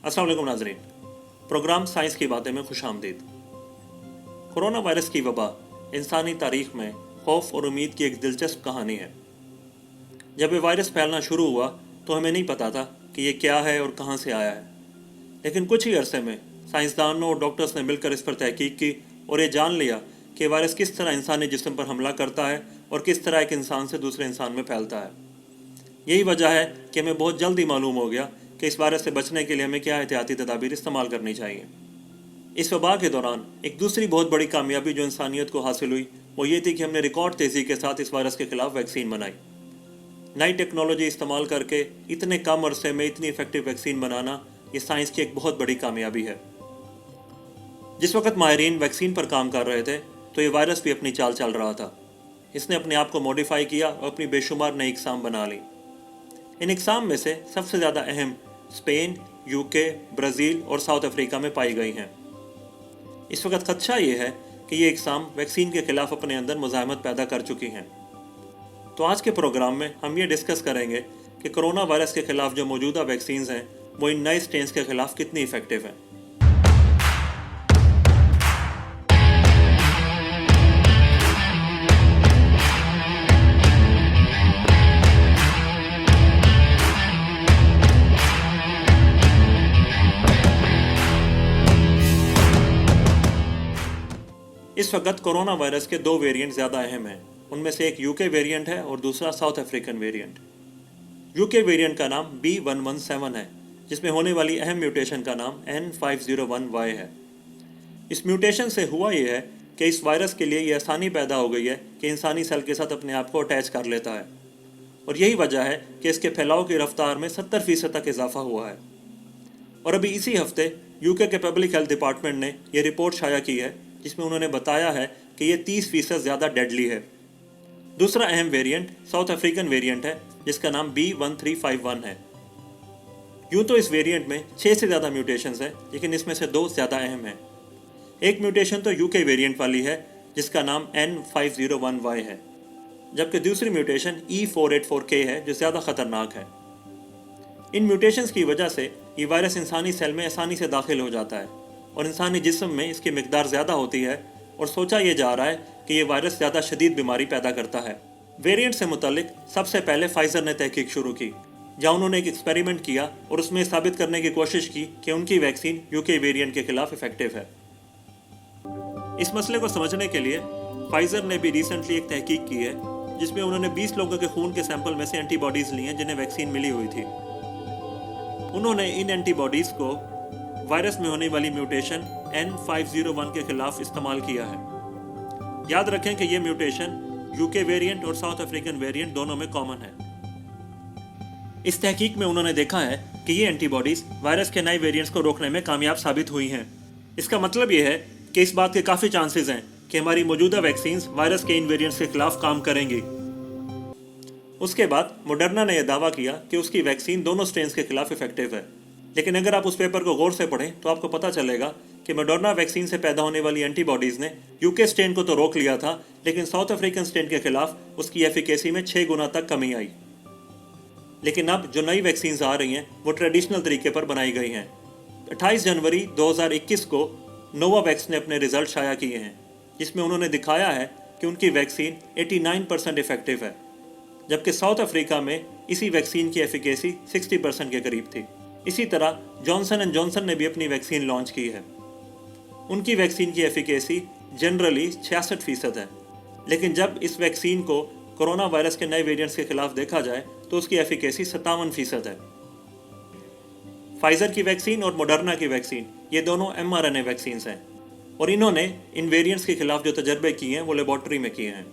अस्सलाम वालेकुम नाज़रीन, प्रोग्राम साइंस की बातें में खुशामदीद। कोरोना वायरस की वबा इंसानी तारीख में खौफ और उम्मीद की एक दिलचस्प कहानी है। जब ये वायरस फैलना शुरू हुआ तो हमें नहीं पता था कि ये क्या है और कहाँ से आया है, लेकिन कुछ ही अरसे में साइंसदानों और डॉक्टर्स ने मिलकर इस पर तहकीक की और ये जान लिया कि वायरस किस तरह इंसानी जिस्म पर हमला करता है और किस तरह एक इंसान से दूसरे इंसान में फैलता है। यही वजह है कि हमें बहुत जल्दी मालूम हो गया कि इस वायरस से बचने के लिए हमें क्या एहतियाती तदाबीर इस्तेमाल करनी चाहिए। इस वबा के दौरान एक दूसरी बहुत बड़ी कामयाबी जो इंसानियत को हासिल हुई वो ये थी कि हमने रिकॉर्ड तेज़ी के साथ इस वायरस के खिलाफ वैक्सीन बनाई। नई टेक्नोलॉजी इस्तेमाल करके इतने कम अरसे में इतनी इफेक्टिव वैक्सीन बनाना ये साइंस की एक बहुत बड़ी कामयाबी है। जिस वक्त माहिरीन वैक्सीन पर काम कर रहे थे तो ये वायरस भी अपनी चाल चल रहा था। इसने अपने आप को मॉडिफाई किया और अपनी बेशुमार नई इकसाम बना ली। इन इकसाम में से सबसे ज़्यादा अहम स्पेन, यूके, ब्राज़ील और साउथ अफ्रीका में पाई गई हैं। इस वक्त खदशा ये है कि ये इकसाम वैक्सीन के ख़िलाफ़ अपने अंदर मुज़ाहमत पैदा कर चुकी हैं। तो आज के प्रोग्राम में हम ये डिस्कस करेंगे कि कोरोना वायरस के ख़िलाफ़ जो मौजूदा वैक्सीन्स हैं वो इन नए स्ट्रेन्स के ख़िलाफ़ कितनी इफ़ेक्टिव हैं। इस वक्त कोरोना वायरस के दो वेरिएंट ज़्यादा अहम हैं। उनमें से एक यूके वेरिएंट है और दूसरा south African variant. UK variant का नाम B117 है, जिसमें होने वाली अहम म्यूटेशन का नाम N501Y है। इस म्यूटेशन से हुआ ये है कि इस वायरस के लिए ये आसानी पैदा हो गई है कि इंसानी सेल के साथ अपने आप को अटैच कर लेता है, और यही वजह है कि इसके फैलाव की रफ्तार में 70% तक इजाफा हुआ है। और अभी इसी हफ्ते यूके के पब्लिक हेल्थ डिपार्टमेंट ने यह रिपोर्ट शाया की है जिसमें उन्होंने बताया है कि ये 30% ज़्यादा डेडली है। दूसरा अहम वेरिएंट साउथ अफ्रीकन वेरिएंट है जिसका नाम B1351 है। यूँ तो इस वेरिएंट में 6 से ज़्यादा म्यूटेशंस हैं, लेकिन इसमें से 2 ज़्यादा अहम हैं। एक म्यूटेशन तो यूके वेरिएंट वाली है जिसका नाम N501Y है, जबकि दूसरी म्यूटेशन E484K है जो ज़्यादा ख़तरनाक है। इन म्यूटेशंस की वजह से ये वायरस इंसानी सेल में आसानी से दाखिल हो जाता है और इंसानी जिस्म में इसकी मिकदार ज़्यादा होती है, और सोचा यह जा रहा है कि यह वायरस ज़्यादा शदीद बीमारी पैदा करता है। वेरिएंट से मुतल्लिक सबसे पहले फाइज़र ने तहकीक शुरू की, जहाँ उन्होंने एक एक्सपेरिमेंट किया और उसमें साबित करने की कोशिश की कि उनकी वैक्सीन यूके वेरिएंट के खिलाफ इफेक्टिव है। इस मसले को समझने के लिए फाइज़र ने भी रिसेंटली एक तहकीक की है जिसमें उन्होंने 20 लोगों के खून के सैंपल में से एंटीबॉडीज़ ली हैं जिन्हें वैक्सीन मिली हुई थी। उन्होंने इन एंटीबॉडीज़ को वायरस में होने वाली म्यूटेशन N501 के खिलाफ इस्तेमाल किया है। याद रखें कि यह म्यूटेशन यूके वेरिएंट और साउथ अफ्रीकन वेरिएंट दोनों में कॉमन है। इस तहकीक में उन्होंने देखा है कि ये एंटीबॉडीज़ वायरस के नए वेरिएंट्स को रोकने में कामयाब साबित हुई हैं। इसका मतलब ये है कि इस बात के काफ़ी चांसेस हैं कि हमारी मौजूदा वैक्सीन्स वायरस के इन वेरिएंट्स के खिलाफ काम करेंगी। उसके बाद मॉडर्ना ने यह दावा किया कि उसकी वैक्सीन दोनों स्ट्रेन्स के खिलाफ इफेक्टिव है, लेकिन अगर आप उस पेपर को गौर से पढ़ें तो आपको पता चलेगा कि मॉडर्ना वैक्सीन से पैदा होने वाली एंटीबॉडीज़ ने यूके स्ट्रेन को तो रोक लिया था, लेकिन साउथ अफ्रीकन स्ट्रेन के खिलाफ उसकी एफिकेसी में 6 गुना तक कमी आई। लेकिन अब जो नई वैक्सीन्स आ रही हैं वो ट्रेडिशनल तरीके पर बनाई गई हैं। 28 जनवरी 2021 को नोवावैक्स ने अपने रिजल्ट शाया किए हैं, जिसमें उन्होंने दिखाया है कि उनकी वैक्सीन 89% इफेक्टिव है, जबकि साउथ अफ्रीका में इसी वैक्सीन की एफिकेसी 60% के करीब थी। इसी तरह जॉनसन एंड जॉनसन ने भी अपनी वैक्सीन लॉन्च की है। उनकी वैक्सीन की एफिकेसी जनरली 66% है, लेकिन जब इस वैक्सीन को कोरोना वायरस के नए वेरिएंट्स के खिलाफ देखा जाए तो उसकी एफिकेसी 57% है। फाइज़र की वैक्सीन और मॉडर्ना की वैक्सीन ये दोनों mRNA वैक्सीन्स हैं, और इन्होंने इन वेरिएंट्स के खिलाफ जो तजर्बे किए हैं वो लेबॉर्ट्री में किए हैं।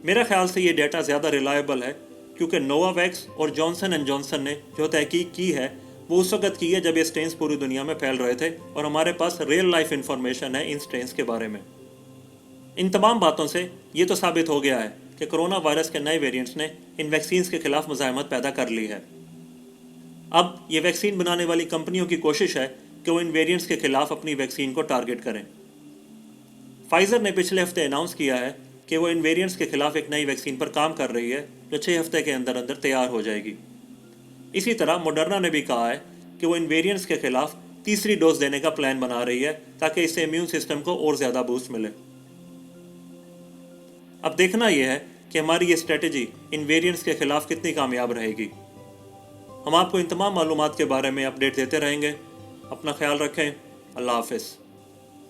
मेरा ख्याल से ये डेटा ज़्यादा रिलायबल है क्योंकि नोवावैक्स और जॉनसन एंड जॉनसन ने जो तहकीक की है वो उस वक्त की है जब ये स्ट्रेन्स पूरी दुनिया में फैल रहे थे, और हमारे पास रियल लाइफ इंफॉर्मेशन है इन स्ट्रेन्स के बारे में। इन तमाम बातों से ये तो साबित हो गया है कि कोरोना वायरस के नए वेरिएंट्स ने इन वैक्सीन्स के खिलाफ मुज़ाहमत पैदा कर ली है। अब ये वैक्सीन बनाने वाली कंपनियों की कोशिश है कि वो इन वेरिएंट्स के खिलाफ अपनी वैक्सीन को टारगेट करें। फाइज़र ने पिछले हफ्ते अनाउंस किया है कि वो इन वेरिएंट्स के खिलाफ एक नई वैक्सीन पर काम कर रही है जो 6 हफ्ते के अंदर अंदर तैयार हो जाएगी। इसी तरह मॉडर्ना ने भी कहा है कि वो इन वेरिएंट्स के खिलाफ तीसरी डोज देने का प्लान बना रही है ताकि इससे इम्यून सिस्टम को और ज़्यादा बूस्ट मिले। अब देखना यह है कि हमारी ये स्ट्रेटजी इन वेरिएंट्स के खिलाफ कितनी कामयाब रहेगी। हम आपको इन तमाम मालूमात के बारे में अपडेट देते रहेंगे। अपना ख्याल रखें। अल्लाह हाफिज़।